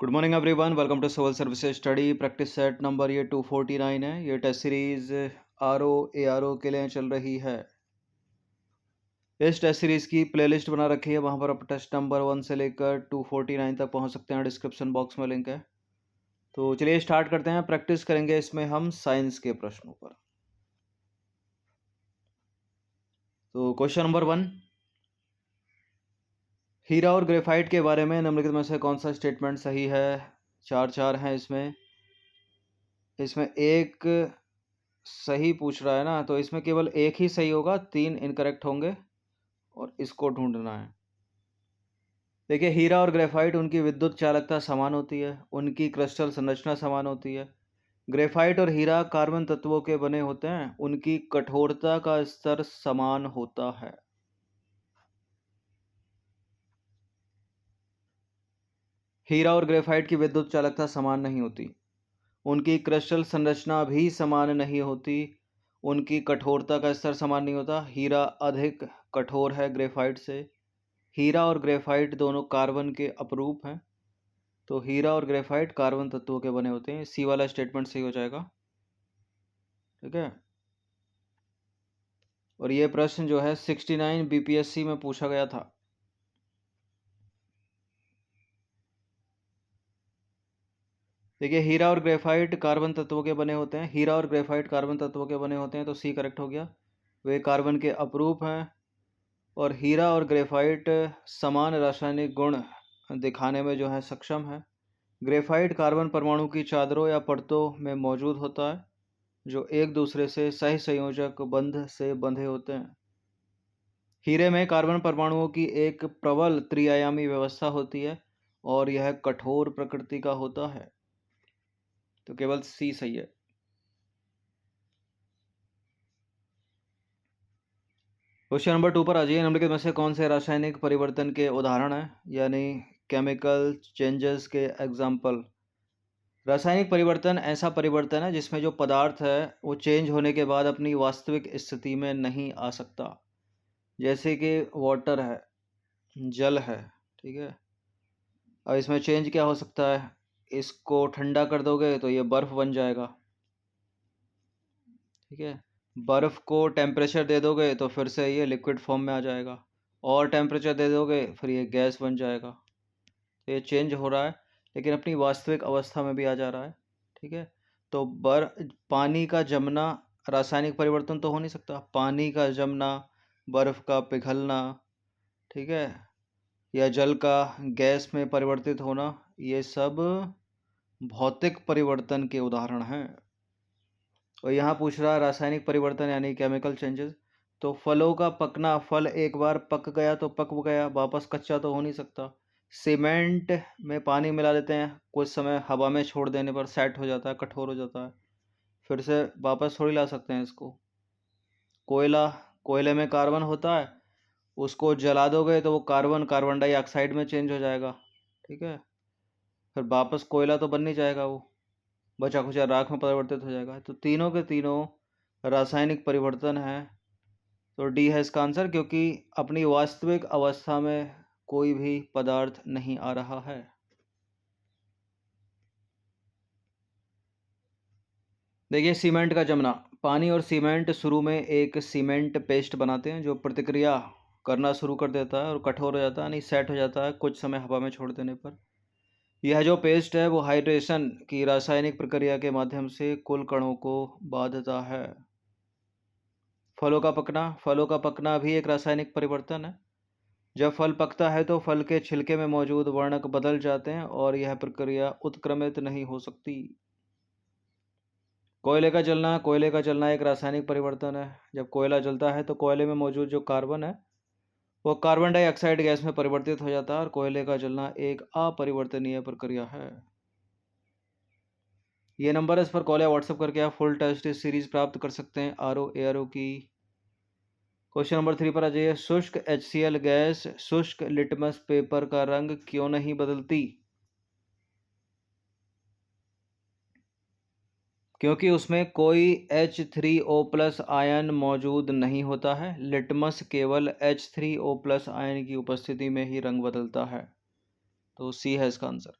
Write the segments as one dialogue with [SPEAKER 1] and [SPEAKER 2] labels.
[SPEAKER 1] Good morning everyone, welcome to civil services study practice set number ये 249 है। ये test series R O A R O के लिए चल रही है। इस टेस्ट सीरीज की प्लेलिस्ट बना रखी है, वहां पर आप टेस्ट नंबर 1 से लेकर 249 तक पहुंच सकते हैं। डिस्क्रिप्शन बॉक्स में लिंक है। तो चलिए स्टार्ट करते हैं। प्रैक्टिस करेंगे इसमें हम साइंस के प्रश्नों पर। तो क्वेश्चन नंबर 1, हीरा और ग्रेफाइट के बारे में निम्नलिखित में से कौन सा स्टेटमेंट सही है। चार हैं इसमें एक सही पूछ रहा है ना, तो इसमें केवल एक ही सही होगा, 3 इनकरेक्ट होंगे और इसको ढूंढना है। देखिए, हीरा और ग्रेफाइट, उनकी विद्युत चालकता समान होती है, उनकी क्रिस्टल संरचना समान होती है। ग्रेफाइट और हीरा कार्बन तत्वों के बने होते हैं, उनकी कठोरता का स्तर समान होता है। हीरा और ग्रेफाइट की विद्युत चालकता समान नहीं होती, उनकी क्रिस्टल संरचना भी समान नहीं होती, उनकी कठोरता का स्तर समान नहीं होता। हीरा अधिक कठोर है ग्रेफाइट से। हीरा और ग्रेफाइट दोनों कार्बन के अपरूप हैं, तो हीरा और ग्रेफाइट कार्बन तत्वों के बने होते हैं। सी वाला स्टेटमेंट सही हो जाएगा। ठीक है। और ये प्रश्न जो है 69 बीपीएससी में पूछा गया था। देखिए, हीरा और ग्रेफाइट कार्बन तत्वों के बने होते हैं। हीरा और ग्रेफाइट कार्बन तत्वों के बने होते हैं, तो सी करेक्ट हो गया। वे कार्बन के अपरूप हैं और हीरा और ग्रेफाइट समान रासायनिक गुण दिखाने में जो है सक्षम है। ग्रेफाइट कार्बन परमाणु की चादरों या परतों में मौजूद होता है, जो एक दूसरे से सह संयोजक बंध से बंधे होते हैं। हीरे में कार्बन परमाणुओं की एक प्रबल त्रिआयामी व्यवस्था होती है और यह कठोर प्रकृति का होता है, तो केवल सी सही है। क्वेश्चन नंबर 2 पर आ जाइए। निम्नलिखित में से कौन से रासायनिक परिवर्तन के उदाहरण है, यानी केमिकल चेंजेस के एग्जाम्पल। रासायनिक परिवर्तन ऐसा परिवर्तन है जिसमें जो पदार्थ है वो चेंज होने के बाद अपनी वास्तविक स्थिति में नहीं आ सकता। जैसे कि वाटर है, जल है, ठीक है। अब इसमें चेंज क्या हो सकता है, इसको ठंडा कर दोगे तो ये बर्फ बन जाएगा, ठीक है। बर्फ को टेम्परेचर दे दोगे तो फिर से ये लिक्विड फॉर्म में आ जाएगा, और टेम्परेचर दे दोगे फिर ये गैस बन जाएगा। तो ये चेंज हो रहा है, लेकिन अपनी वास्तविक अवस्था में भी आ जा रहा है, ठीक है। तो पानी का जमना रासायनिक परिवर्तन तो हो नहीं सकता। पानी का जमना, बर्फ का पिघलना, ठीक है, या जल का गैस में परिवर्तित होना, ये सब भौतिक परिवर्तन के उदाहरण हैं। और यहाँ पूछ रहा है रासायनिक परिवर्तन यानी केमिकल चेंजेस। तो फलों का पकना, फल एक बार पक गया तो पक गया, वापस कच्चा तो हो नहीं सकता। सीमेंट में पानी मिला देते हैं, कुछ समय हवा में छोड़ देने पर सेट हो जाता है, कठोर हो जाता है, फिर से वापस थोड़ी ला सकते हैं इसको। कोयला, कोयले में कार्बन होता है, उसको जला दोगे तो वो कार्बन डाइऑक्साइड में चेंज हो जाएगा, ठीक है। फिर वापस कोयला तो बन नहीं जाएगा, वो बचा खुचा राख में परिवर्तित हो जाएगा। तो तीनों के तीनों रासायनिक परिवर्तन है, तो डी है इसका आंसर, क्योंकि अपनी वास्तविक अवस्था में कोई भी पदार्थ नहीं आ रहा है। देखिए, सीमेंट का जमना, पानी और सीमेंट शुरू में एक सीमेंट पेस्ट बनाते हैं जो प्रतिक्रिया करना शुरू कर देता है और कठोर हो जाता है, यानी सेट हो जाता है कुछ समय हवा में छोड़ देने पर। यह जो पेस्ट है वो हाइड्रेशन की रासायनिक प्रक्रिया के माध्यम से कुल कणों को बांधता है। फलों का पकना, फलों का पकना भी एक रासायनिक परिवर्तन है। जब फल पकता है तो फल के छिलके में मौजूद वर्णक बदल जाते हैं और यह प्रक्रिया उत्क्रमित नहीं हो सकती। कोयले का जलना, कोयले का जलना एक रासायनिक परिवर्तन है। जब कोयला जलता है तो कोयले में मौजूद जो कार्बन है वो कार्बन डाइऑक्साइड गैस में परिवर्तित हो जाता है, और कोयले का जलना एक अपरिवर्तनीय प्रक्रिया है। ये नंबर है, इस पर कॉल या व्हाट्सएप करके आप फुल टेस्ट सीरीज प्राप्त कर सकते हैं आर ओ ए आर ओ की। क्वेश्चन नंबर 3 पर आ जाइए। शुष्क HCl गैस शुष्क लिटमस पेपर का रंग क्यों नहीं बदलती। क्योंकि उसमें कोई H3O+ आयन मौजूद नहीं होता है। लिटमस केवल H3O+ आयन की उपस्थिति में ही रंग बदलता है, तो सी है इसका आंसर।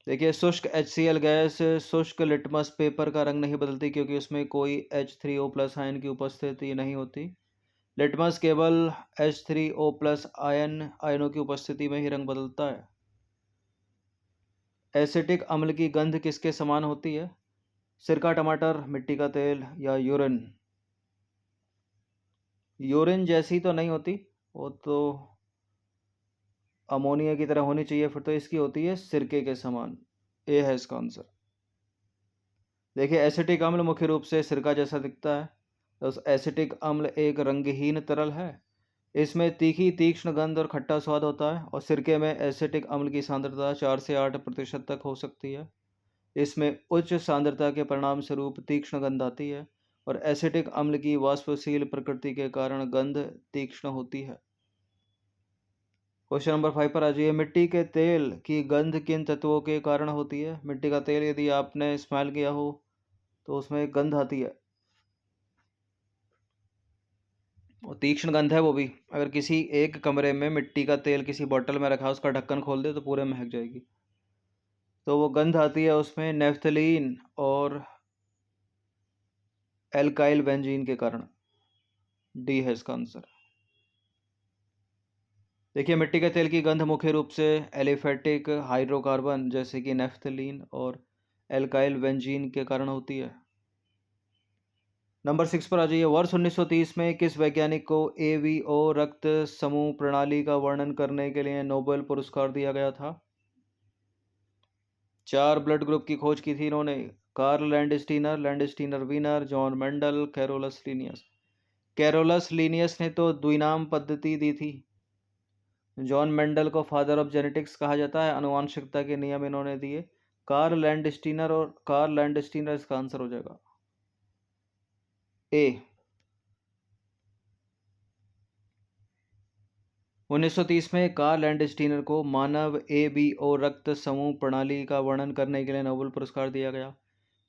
[SPEAKER 1] देखिए शुष्क HCl गैस शुष्क लिटमस पेपर का रंग नहीं बदलती क्योंकि उसमें कोई H3O+ आयन की उपस्थिति नहीं होती। लिटमस केवल H3O+ आयनों की उपस्थिति में ही रंग बदलता है। एसिटिक अम्ल की गंध किसके समान होती है? सिरका, टमाटर, मिट्टी का तेल या यूरिन? यूरिन जैसी तो नहीं होती, वो तो अमोनिया की तरह होनी चाहिए, फिर तो इसकी होती है सिरके के समान। ए है इसका आंसर। देखिए एसिटिक अम्ल मुख्य रूप से सिरका जैसा दिखता है। तो एसिटिक अम्ल एक रंगहीन तरल है। इसमें तीखी तीक्ष्ण गंध और खट्टा स्वाद होता है और सिरके में एसिटिक अम्ल की सांद्रता 4 से 8% तक हो सकती है। इसमें उच्च सांद्रता के परिणाम स्वरूप तीक्ष्ण गंध आती है और एसिटिक अम्ल की वाष्पशील प्रकृति के कारण गंध तीक्ष्ण होती है। क्वेश्चन नंबर 5 पर आ जाइए। मिट्टी के तेल की गंध किन तत्वों के कारण होती है? मिट्टी का तेल यदि आपने स्मेल किया हो तो उसमें गंध आती है और तीक्ष्ण गंध है वो भी। अगर किसी एक कमरे में मिट्टी का तेल किसी बोतल में रखा, उसका ढक्कन खोल दे तो पूरे महक जाएगी, तो वो गंध आती है उसमें नेफ्थलीन और एल्काइल बेंजीन के कारण। डी है इसका आंसर। देखिए मिट्टी के तेल की गंध मुख्य रूप से एलिफेटिक हाइड्रोकार्बन जैसे कि नेफ्थलीन और एल्काइल बेंजीन के कारण होती है। नंबर 6 पर आ जाइए। वर्ष 1930 में किस वैज्ञानिक को AVO रक्त समूह प्रणाली का वर्णन करने के लिए नोबेल पुरस्कार दिया गया था? 4 ब्लड ग्रुप की खोज की थी इन्होंने। Karl Landsteiner, Landsteiner Wiener, John Mendel, Carolus Linnaeus. Carolus Linnaeus ने तो द्विनाम पद्धति दी थी। जॉन मेंडल को फादर ऑफ जेनेटिक्स कहा जाता है, आनुवांशिकता के नियम इन्होंने दिए। कार्ल लैंडस्टीनर इसका आंसर हो जाएगा ए। 1930 में कार्ल लैंडस्टीनर को मानव ABO रक्त समूह प्रणाली का वर्णन करने के लिए नोबेल पुरस्कार दिया गया।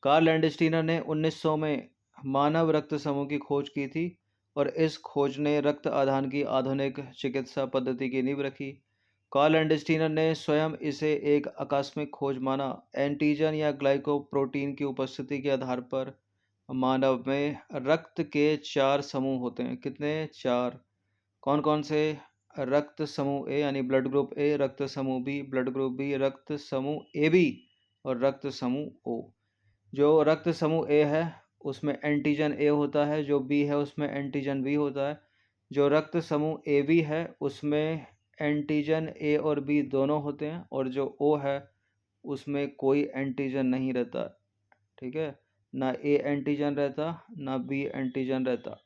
[SPEAKER 1] कार्ल लैंडस्टीनर ने 1900 में मानव रक्त समूह की खोज की थी और इस खोज ने रक्त आदान की आधुनिक चिकित्सा पद्धति की नींव रखी। कार्ल लैंडस्टीनर ने स्वयं इसे एक आकस्मिक खोज माना। एंटीजन या ग्लाइकोप्रोटीन की उपस्थिति के आधार पर मानव में रक्त के 4 समूह होते हैं। कितने? 4। कौन कौन से? रक्त समूह ए यानी ब्लड ग्रुप ए, रक्त समूह बी, ब्लड ग्रुप बी, रक्त समूह AB और रक्त समूह O। जो रक्त समूह ए है उसमें एंटीजन ए होता है, जो बी है उसमें एंटीजन बी होता है। जो रक्त समूह AB है उसमें एंटीजन ए और बी दोनों होते हैं और जो O है उसमें कोई एंटीजन नहीं रहता। ठीक है, ना ए एंटीजन रहता ना बी एंटीजन रहता।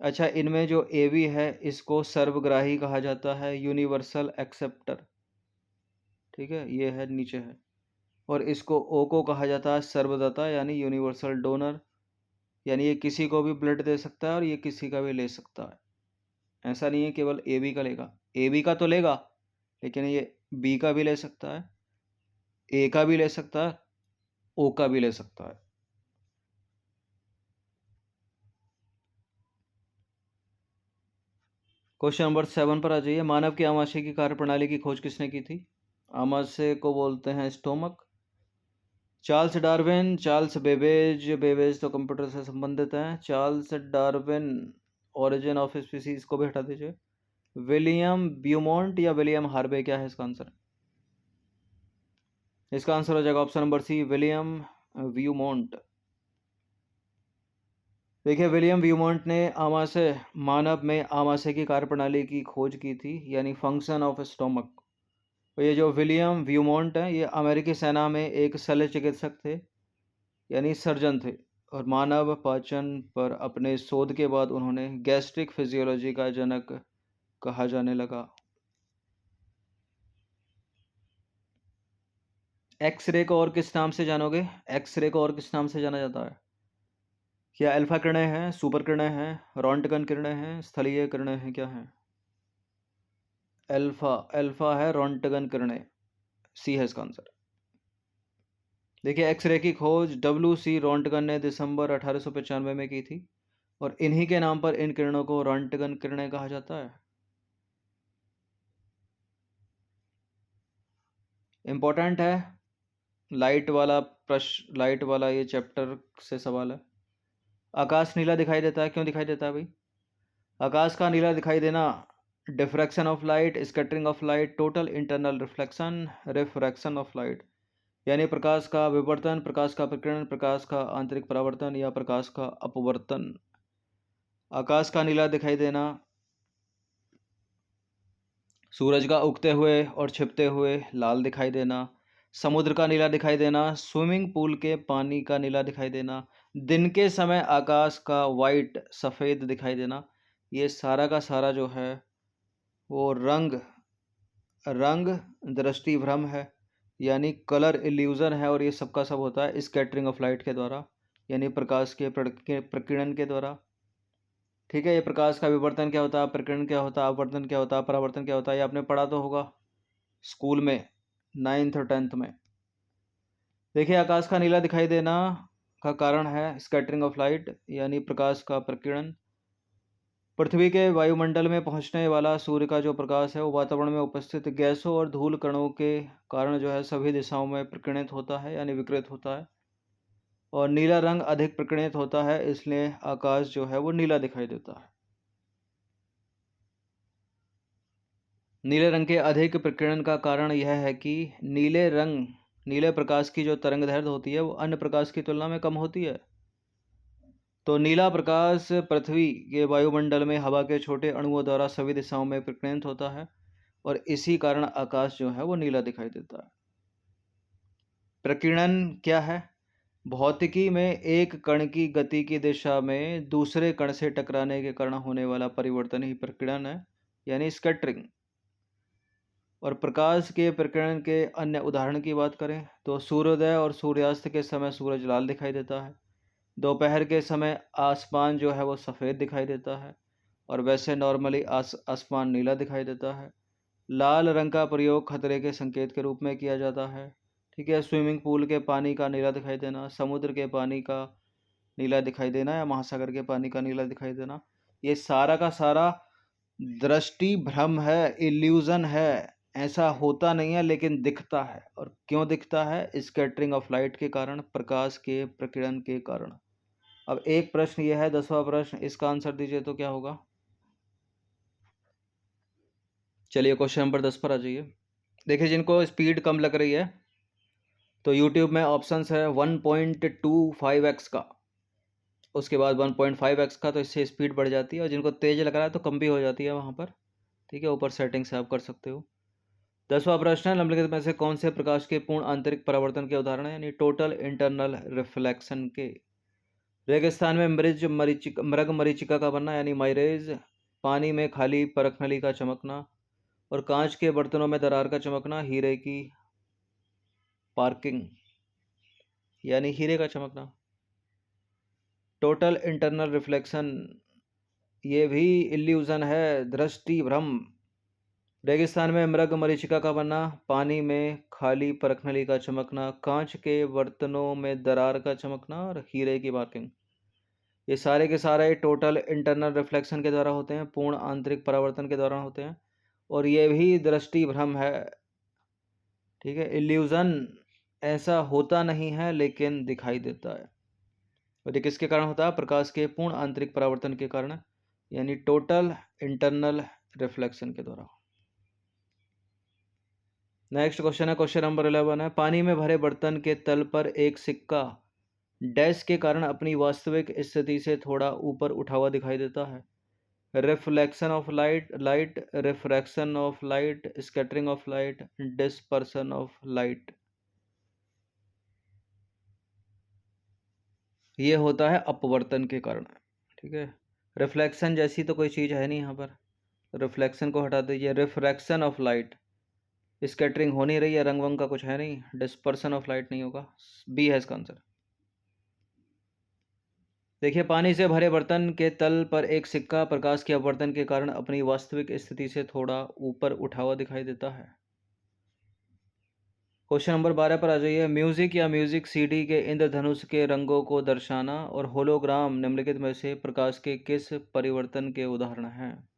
[SPEAKER 1] अच्छा, इनमें जो AB है इसको सर्वग्राही कहा जाता है, यूनिवर्सल एक्सेप्टर। ठीक है, ये है नीचे है। और इसको O को कहा जाता है सर्वदाता यानी यूनिवर्सल डोनर, यानी ये किसी को भी ब्लड दे सकता है और ये किसी का भी ले सकता है। ऐसा नहीं है केवल AB का लेगा, AB का तो लेगा लेकिन ये B का भी ले सकता है, A का भी ले सकता है, O का भी ले सकता है। क्वेश्चन नंबर 7 पर आ जाइए। मानव की आमाशय की कार्यप्रणाली की खोज किसने की थी? आमाशय को बोलते हैं stomach. Charles Darwin, Charles Babbage. Babbage तो कंप्यूटर से संबंधित हैं। Charles Darwin, origin of species को भी हटा दीजिए। विलियम ब्यूमॉन्ट या विलियम हार्वे, क्या है इसका आंसर? इसका आंसर हो जाएगा ऑप्शन नंबर सी, विलियम ब्यूमॉन्ट। देखिए विलियम ब्यूमॉन्ट ने आमाशय, मानव में आमाशय की कार्यप्रणाली की खोज की थी, यानी फंक्शन ऑफ स्टोमक। तो ये जो विलियम ब्यूमॉन्ट है ये अमेरिकी सेना में एक शल्य चिकित्सक थे, यानी सर्जन थे, और मानव पाचन पर अपने शोध के बाद उन्होंने गैस्ट्रिक फिजियोलॉजी का जनक कहा जाने लगा। एक्सरे को और किस नाम से जानोगे? एक्सरे को और किस नाम से जाना जाता है? क्या अल्फा किरणें हैं, सुपर किरणें हैं, रोंटगन किरणें हैं, स्थलीय किरणें हैं, क्या हैं? अल्फा, अल्फा है रोंटगन किरणें। सी है इसका आंसर। देखिए एक्सरे की खोज WC रोंटगन ने दिसंबर 1895 में की थी और इन्हीं के नाम पर इन किरणों को रोंटगन किरणें कहा जाता है। इम्पोर्टेंट है, लाइट वाला ये चैप्टर से सवाल है। आकाश नीला दिखाई देता है, क्यों दिखाई देता है भाई? आकाश का नीला दिखाई देना, diffraction of light, scattering of light, total internal reflection, refraction of light, यानी प्रकाश का विवर्तन, प्रकाश का प्रकीर्णन, प्रकाश का आंतरिक परावर्तन या प्रकाश का अपवर्तन। आकाश का नीला दिखाई देना, सूरज का उगते हुए और छिपते हुए लाल दिखाई देना, समुद्र का नीला दिखाई देना, स्विमिंग पूल के पानी का नीला दिखाई देना, दिन के समय आकाश का वाइट सफ़ेद दिखाई देना। ये सारा का सारा जो है वो रंग दृष्टि भ्रम है, यानी कलर इल्यूजन है। और ये सबका सब होता है स्कैटरिंग ऑफ लाइट के द्वारा, यानी प्रकाश के प्रकीर्णन के द्वारा। ठीक है, ये प्रकाश का विवर्तन क्या होता है, प्रकीर्णन क्या होता है, अपवर्तन क्या होता है, परावर्तन क्या होता है, ये आपने पढ़ा तो होगा स्कूल में 9th और 10th में। देखिए, आकाश का नीला दिखाई देना का कारण है स्कैटरिंग ऑफ लाइट, यानी प्रकाश का प्रकीर्णन। पृथ्वी के वायुमंडल में पहुंचने वाला सूर्य का जो प्रकाश है वो वातावरण में उपस्थित गैसों और धूल कणों के कारण जो है सभी दिशाओं में प्रकीर्णित होता है, यानी विकृत होता है। और नीला रंग अधिक प्रकीर्णित होता है, इसलिए आकाश जो है वो नीला दिखाई देता है। नीले रंग के अधिक प्रकीर्णन का कारण यह है कि नीले प्रकाश की जो तरंग दैर्ध्य होती है वो अन्य प्रकाश की तुलना में कम होती है। तो नीला प्रकाश पृथ्वी के वायुमंडल में हवा के छोटे अणुओं द्वारा सभी दिशाओं में प्रकीर्णित होता है और इसी कारण आकाश जो है वो नीला दिखाई देता है। प्रकीर्णन क्या है? भौतिकी में एक कण की गति की दिशा में दूसरे कण से टकराने के कारण होने वाला परिवर्तन ही प्रकीर्णन है, यानी स्कैटरिंग। और प्रकाश के प्रकीर्णन के अन्य उदाहरण की बात करें तो सूर्योदय और सूर्यास्त के समय सूरज लाल दिखाई देता है, दोपहर के समय आसमान जो है वो सफ़ेद दिखाई देता है, और वैसे नॉर्मली आसमान नीला दिखाई देता है। लाल रंग का प्रयोग खतरे के संकेत के रूप में किया जाता है। ठीक है, स्विमिंग पूल के पानी का नीला दिखाई देना, समुद्र के पानी का नीला दिखाई देना या महासागर के पानी का नीला दिखाई देना, ये सारा का सारा दृष्टि भ्रम है, इल्यूजन है। ऐसा होता नहीं है लेकिन दिखता है। और क्यों दिखता है? स्कैटरिंग ऑफ लाइट के कारण, प्रकाश के प्रकीर्णन के कारण। अब एक प्रश्न यह है, 10वां प्रश्न, इसका आंसर दीजिए तो क्या होगा? चलिए क्वेश्चन नंबर 10 पर आ जाइए। देखिए, जिनको स्पीड कम लग रही है तो यूट्यूब में ऑप्शंस है 1.25x का, उसके बाद 1.5x का, तो इससे स्पीड बढ़ जाती है। और जिनको तेज लग रहा है तो कम भी हो जाती है वहाँ पर। ठीक है, ऊपर सेटिंग से आप कर सकते हो। 10वां प्रश्न है, निम्नलिखित में से कौन से प्रकाश के पूर्ण आंतरिक परावर्तन के उदाहरण है, यानी टोटल इंटरनल रिफ्लेक्शन के? रेगिस्तान में मृग मरीचिका का बनना, यानी माइरेज, पानी में खाली परखनली का चमकना, और कांच के बर्तनों में दरार का चमकना, हीरे की पार्किंग, यानी हीरे का चमकना। टोटल इंटरनल रिफ्लेक्शन ये भी इल्यूजन है, दृष्टि भ्रम। रेगिस्तान में मृग मरीचिका का बनना, पानी में खाली परखनली का चमकना, कांच के बर्तनों में दरार का चमकना, और हीरे की पार्किंग, ये सारे के सारे टोटल इंटरनल रिफ्लेक्शन के द्वारा होते हैं, पूर्ण आंतरिक परावर्तन के दौरान होते हैं। और ये भी दृष्टि भ्रम है। ठीक है, इल्यूजन, ऐसा होता नहीं है लेकिन दिखाई देता है। और ये किसके कारण होता है? प्रकाश के पूर्ण आंतरिक परावर्तन के कारण, यानी टोटल इंटरनल रिफ्लेक्शन के द्वारा। नेक्स्ट क्वेश्चन है, क्वेश्चन नंबर 11 है, पानी में भरे बर्तन के तल पर एक सिक्का डैश के कारण अपनी वास्तविक स्थिति से थोड़ा ऊपर उठा हुआ दिखाई देता है। Reflection of light, refraction of light, scattering of light, dispersion of light. ये होता है अपवर्तन के कारण। ठीक है, रिफ्लेक्शन जैसी तो कोई चीज़ है नहीं यहाँ पर, रिफ्लेक्शन को हटा दीजिए। रिफ्रैक्शन ऑफ लाइट, स्कैटरिंग हो नहीं रही है, रंग वंग का कुछ है नहीं, डिस्पर्सन ऑफ लाइट नहीं होगा, बी है इसका आंसर। देखिए, पानी से भरे बर्तन के तल पर एक सिक्का प्रकाश के अपवर्तन के कारण अपनी वास्तविक स्थिति से थोड़ा ऊपर उठा हुआ दिखाई देता है। क्वेश्चन नंबर 12 पर आ जाइए। म्यूजिक या म्यूजिक सीडी के इंद्रधनुष के रंगों को दर्शाना और होलोग्राम निम्नलिखित में से प्रकाश के किस परिवर्तन के उदाहरण हैं?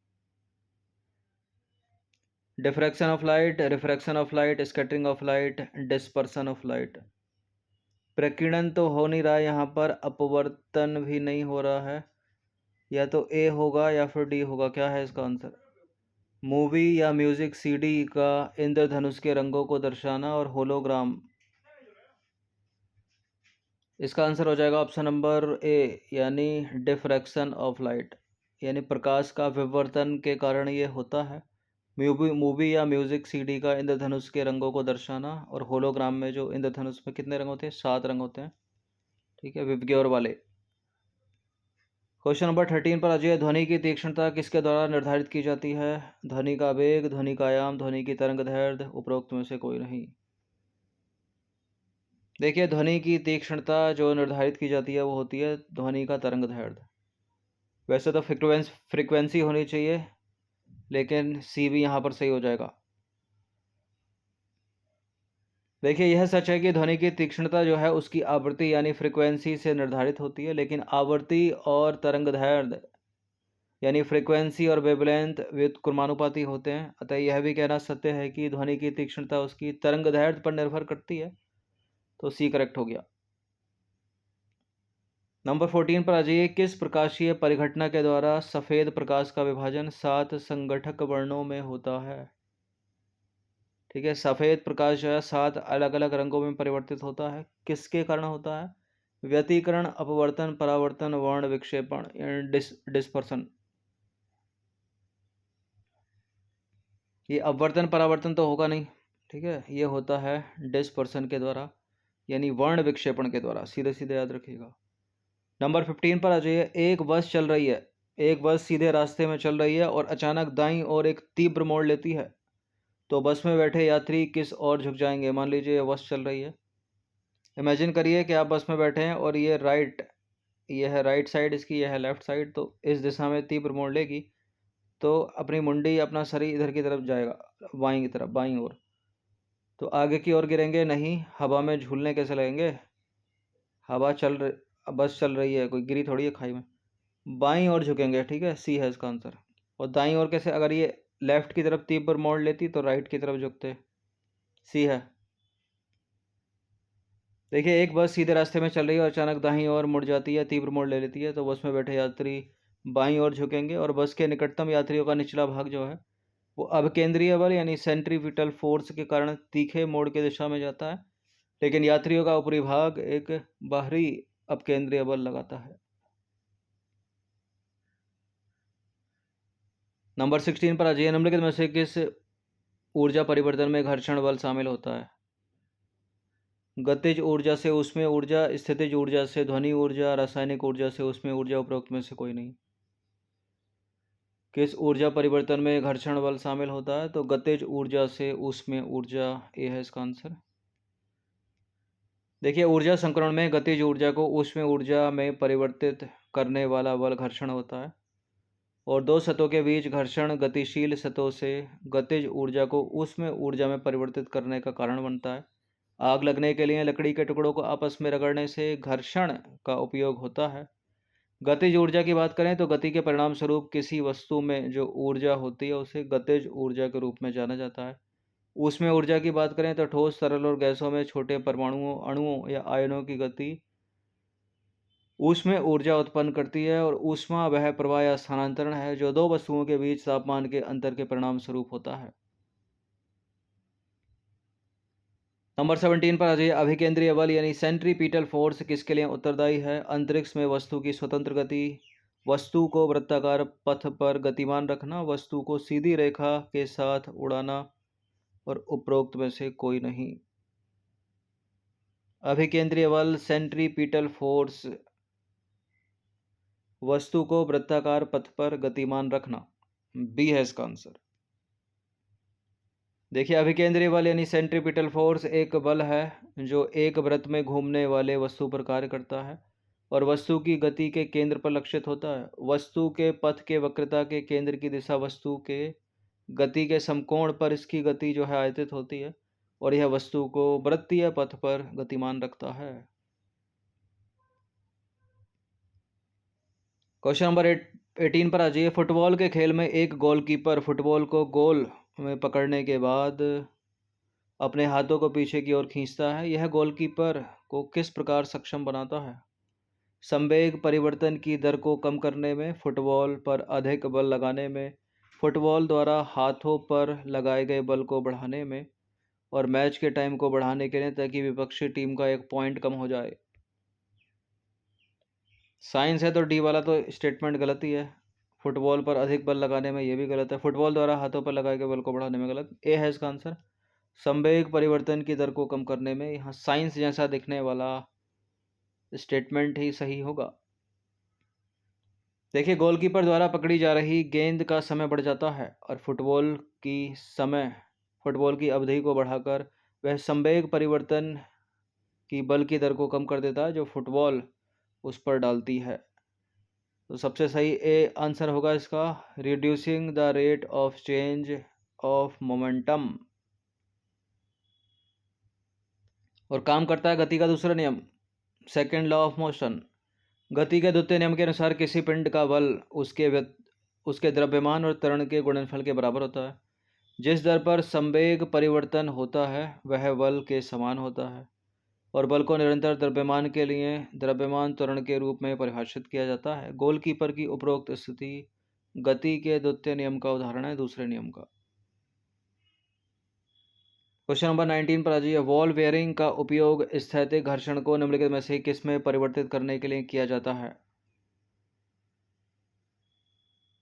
[SPEAKER 1] Diffraction of light, refraction of light, scattering of light, dispersion of light. प्रकीर्णन तो हो नहीं रहा है यहाँ पर, अपवर्तन भी नहीं हो रहा है। या तो ए होगा या फिर डी होगा। क्या है इसका आंसर? मूवी या म्यूजिक सीडी का इंद्रधनुष के रंगों को दर्शाना और होलोग्राम। इसका आंसर हो जाएगा ऑप्शन नंबर ए, यानी डिफ्रैक्शन ऑफ लाइट, यानी प्रकाश का विवर्तन के कारण ये होता है। मूवी या म्यूजिक सीडी का इंद्रधनुष के रंगों को दर्शाना, और होलोग्राम में जो इंद्रधनुष में कितने रंग होते हैं? 7 रंग होते हैं। ठीक है, विबग्योर वाले। क्वेश्चन नंबर 13 पर अजय, ध्वनि की तीक्ष्णता किसके द्वारा निर्धारित की जाती है? ध्वनि का वेग, ध्वनि का आयाम, ध्वनि की तरंग दैर्ध्य, उपरोक्त में से कोई नहीं। देखिए, ध्वनि की तीक्ष्णता जो निर्धारित की जाती है वो होती है ध्वनि का तरंग दैर्ध्य। वैसे तो फ्रिक्वेंसी होनी चाहिए, लेकिन सी भी यहाँ पर सही हो जाएगा। देखिए, यह सच है कि ध्वनि की तीक्ष्णता जो है उसकी आवृत्ति यानी फ्रिक्वेंसी से निर्धारित होती है, लेकिन आवृत्ति और तरंग दैर्ध्य यानी फ्रिक्वेंसी और वेवलेंथ व्युत्क्रमानुपाती होते हैं। अतः यह भी कहना सत्य है कि ध्वनि की तीक्ष्णता उसकी तरंग दैर्ध्य पर निर्भर करती है। तो सी करेक्ट हो गया। नंबर 14 पर आ जाइए, किस प्रकाशीय परिघटना के द्वारा सफेद प्रकाश का विभाजन 7 संगठक वर्णों में होता है? ठीक है, सफेद प्रकाश जो है 7 अलग अलग रंगों में परिवर्तित होता है। किसके कारण होता है? व्यतिकरण, अपवर्तन, परावर्तन, वर्ण विक्षेपण यानी डिस्पर्सन। ये अपवर्तन परावर्तन तो होगा नहीं। ठीक है, ये होता है डिस्पर्सन के द्वारा, यानी वर्ण विक्षेपण के द्वारा। सीधे सीधे याद रखिएगा। नंबर 15 पर आ जाइए, एक बस चल रही है, एक बस सीधे रास्ते में चल रही है और अचानक दाईं ओर एक तीव्र मोड़ लेती है, तो बस में बैठे यात्री किस ओर झुक जाएंगे? मान लीजिए ये बस चल रही है, इमेजिन करिए कि आप बस में बैठे हैं और ये है राइट साइड इसकी, यह है लेफ्ट साइड। तो इस दिशा में तीव्र मोड़ लेगी, तो अपनी मुंडी, अपना शरीर इधर की तरफ जाएगा, बाईं की तरफ, बाईं ओर। तो आगे की ओर गिरेंगे नहीं, हवा में झूलने कैसे लगेंगे? बस चल रही है, कोई गिरी थोड़ी है खाई में। बाईं ओर झुकेंगे। ठीक है, सी है इसका आंसर। और दाईं ओर कैसे? अगर ये लेफ्ट की तरफ तीव्र मोड़ लेती तो राइट की तरफ झुकते। सी है। देखिए, एक बस सीधे रास्ते में चल रही है और अचानक दाईं ओर मुड़ जाती है, तीव्र मोड़ ले लेती है, तो बस में बैठे यात्री बाईं ओर झुकेंगे और बस के निकटतम यात्रियों का निचला भाग जो है वो अभिकेंद्रीय बल यानी सेंट्रीपिटल फोर्स के कारण तीखे मोड़ की दिशा में जाता है, लेकिन यात्रियों का ऊपरी भाग एक बाहरी अपकेंद्रीय बल लगाता है। नंबर 16 पर आ जाइए, निम्नलिखित में से किस ऊर्जा परिवर्तन में घर्षण बल शामिल होता है? गतिज ऊर्जा से ऊष्मीय ऊर्जा, स्थितिज ऊर्जा से ध्वनि ऊर्जा, रासायनिक ऊर्जा से ऊष्मीय ऊर्जा, उपरोक्त में से कोई नहीं। किस ऊर्जा परिवर्तन में घर्षण बल शामिल होता है? तो गतिज ऊर्जा से ऊष्मीय ऊर्जा, ये है इसका आंसर। देखिए, ऊर्जा संक्रमण में गतिज ऊर्जा को ऊष्मीय ऊर्जा में परिवर्तित करने वाला बल घर्षण होता है, और दो सतहों के बीच घर्षण गतिशील सतहों से गतिज ऊर्जा को ऊष्मीय ऊर्जा में परिवर्तित करने का कारण बनता है। आग लगने के लिए लकड़ी के टुकड़ों को आपस में रगड़ने से घर्षण का उपयोग होता है। गतिज ऊर्जा की बात करें तो गति के परिणाम स्वरूप किसी वस्तु में जो ऊर्जा होती है उसे गतिज ऊर्जा के रूप में जाना जाता है। ऊष्मीय ऊर्जा की बात करें तो ठोस, तरल और गैसों में छोटे परमाणुओं, अणुओं या आयनों की गति ऊष्मीय ऊर्जा उत्पन्न करती है, और ऊष्मा वह प्रवाह या स्थानांतरण है जो दो वस्तुओं के बीच तापमान के अंतर के परिणाम स्वरूप होता है। नंबर 17 पर आ जाइए, अभिकेंद्रीय बल यानी सेंट्रीपिटल फोर्स किसके लिए उत्तरदायी है? अंतरिक्ष में वस्तु की स्वतंत्र गति, वस्तु को वृत्ताकार पथ पर गतिमान रखना, वस्तु को सीधी रेखा के साथ उड़ाना, और उपरोक्त में से कोई नहीं। अभिकेंद्रीय बल, सेंट्रीपिटल फोर्स, वस्तु को वृत्ताकार पथ पर गतिमान रखना, बी है इसका आंसर। देखिए, अभिकेंद्रीय बल यानी सेंट्रीपिटल फोर्स एक बल है जो एक वृत्त में घूमने वाले वस्तु पर कार्य करता है और वस्तु की गति के केंद्र पर लक्षित होता है। वस्तु के पथ के वक्रता के केंद्र की दिशा वस्तु के गति के समकोण पर इसकी गति जो है आयतित होती है, और यह वस्तु को वृत्तीय पथ पर गतिमान रखता है। क्वेश्चन नंबर 18 पर आ जाइए, फुटबॉल के खेल में एक गोलकीपर फुटबॉल को गोल में पकड़ने के बाद अपने हाथों को पीछे की ओर खींचता है। यह गोलकीपर को किस प्रकार सक्षम बनाता है? संवेग परिवर्तन की दर को कम करने में, फुटबॉल पर अधिक बल लगाने में, फुटबॉल द्वारा हाथों पर लगाए गए बल को बढ़ाने में, और मैच के टाइम को बढ़ाने के लिए ताकि विपक्षी टीम का एक पॉइंट कम हो जाए। साइंस है तो डी वाला तो स्टेटमेंट गलत ही है। फुटबॉल पर अधिक बल लगाने में, ये भी गलत है। फुटबॉल द्वारा हाथों पर लगाए गए बल को बढ़ाने में, गलत। ए है इसका आंसर। संवेग परिवर्तन की दर को कम करने में, यहाँ साइंस जैसा दिखने वाला स्टेटमेंट ही सही होगा। देखिए, गोलकीपर द्वारा पकड़ी जा रही गेंद का समय बढ़ जाता है और फुटबॉल की अवधि को बढ़ाकर वह संवेग परिवर्तन की बल की दर को कम कर देता है जो फुटबॉल उस पर डालती है। तो सबसे सही ए आंसर होगा इसका, reducing the rate of change of momentum. और काम करता है गति का दूसरा नियम, सेकेंड लॉ ऑफ मोशन। गति के द्वितीय नियम के अनुसार किसी पिंड का बल उसके द्रव्यमान और त्वरण के गुणनफल के बराबर होता है। जिस दर पर संवेग परिवर्तन होता है वह बल के समान होता है, और बल को निरंतर द्रव्यमान के लिए द्रव्यमान त्वरण के रूप में परिभाषित किया जाता है। गोलकीपर की उपरोक्त स्थिति गति के द्वितीय नियम का उदाहरण है, दूसरे नियम का। क्वेश्चन नंबर 19 पर आ जाइए। बॉल बेयरिंग का उपयोग स्थैतिक घर्षण को निम्नलिखित में से किस में परिवर्तित करने के लिए किया जाता है?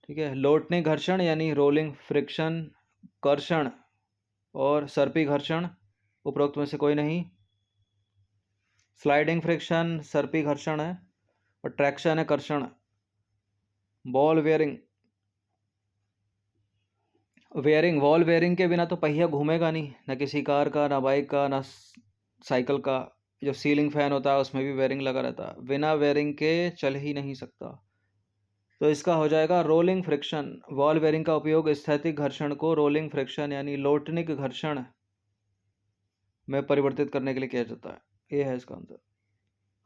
[SPEAKER 1] ठीक है, लोटनी घर्षण यानी रोलिंग फ्रिक्शन, कर्षण और सर्पी घर्षण, उपरोक्त में से कोई नहीं। स्लाइडिंग फ्रिक्शन सर्पी घर्षण है और ट्रैक्शन है कर्षण। बॉल बॉल बेयरिंग के बिना तो पहिया घूमेगा नहीं, ना किसी कार का, ना बाइक का, ना साइकिल का। जो सीलिंग फैन होता है उसमें भी बेयरिंग लगा रहता है, बिना बेयरिंग के चल ही नहीं सकता। तो इसका हो जाएगा रोलिंग फ्रिक्शन। बॉल बेयरिंग का उपयोग स्थैतिक घर्षण को रोलिंग फ्रिक्शन यानी लोटनिक घर्षण में परिवर्तित करने के लिए किया जाता है। ये है इसका आंसर।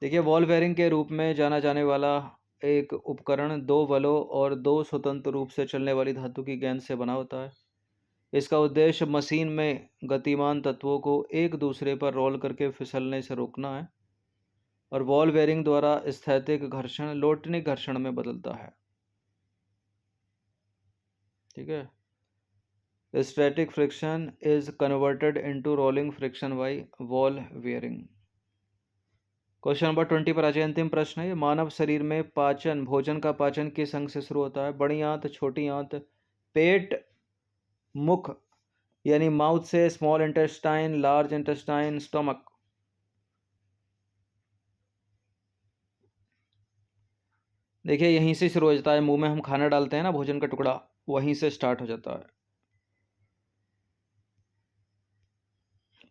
[SPEAKER 1] देखिए, बॉल बेयरिंग के रूप में जाना जाने वाला एक उपकरण दो बलों और दो स्वतंत्र रूप से चलने वाली धातु की गेंद से बना होता है। इसका उद्देश्य मशीन में गतिमान तत्वों को एक दूसरे पर रोल करके फिसलने से रोकना है, और बॉल बेयरिंग द्वारा स्थैतिक घर्षण लोटनिक घर्षण में बदलता है। ठीक है, static friction is converted into rolling friction by ball bearing. Question number 20 पर आज अंतिम प्रश्न है। मानव शरीर में पाचन, भोजन का पाचन किस अंग से शुरू होता है? बड़ी आंत, छोटी आंत, पेट, मुख यानी माउथ से, small intestine, large intestine, stomach. देखिए, यहीं से शुरू हो जाता है। मुंह में हम खाना डालते हैं ना, भोजन का टुकड़ा, वहीं से स्टार्ट हो जाता है।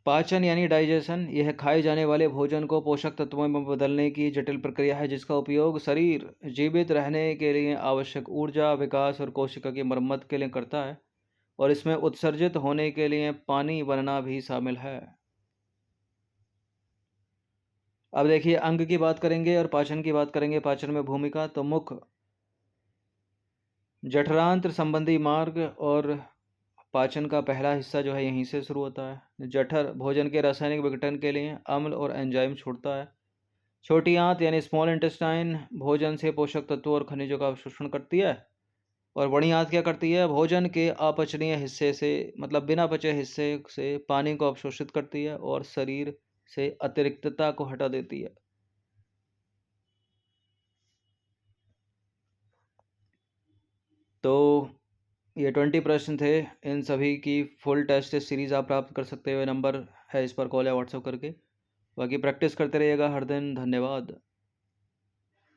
[SPEAKER 1] पाचन यानी डाइजेशन, यह खाए जाने वाले भोजन को पोषक तत्वों में बदलने की जटिल प्रक्रिया है जिसका उपयोग शरीर जीवित रहने के लिए आवश्यक ऊर्जा, विकास और कोशिका की मरम्मत के लिए करता है, और इसमें उत्सर्जित होने के लिए पानी बनना भी शामिल है। अब देखिए, अंग की बात करेंगे और पाचन की बात करेंगे। पाचन में भूमिका, तो मुख जठरांत्र संबंधी मार्ग, और पाचन का पहला हिस्सा जो है यहीं से शुरू होता है। जठर भोजन के रासायनिक विघटन के लिए अम्ल और एंजाइम छोड़ता है। छोटी आंत यानी स्मॉल इंटेस्टाइन भोजन से पोषक तत्वों और खनिजों का अवशोषण करती है, और बड़ी आंत क्या करती है? भोजन के अपचनीय हिस्से से, मतलब बिना पचे हिस्से से पानी को अवशोषित करती है और शरीर से अतिरिक्तता को हटा देती है। तो ये 20 प्रश्न थे। इन सभी की फुल टेस्ट सीरीज आप प्राप्त कर सकते हो। नंबर है इस पर कॉल या व्हाट्सएप करके। बाकी प्रैक्टिस करते रहिएगा हर दिन। धन्यवाद।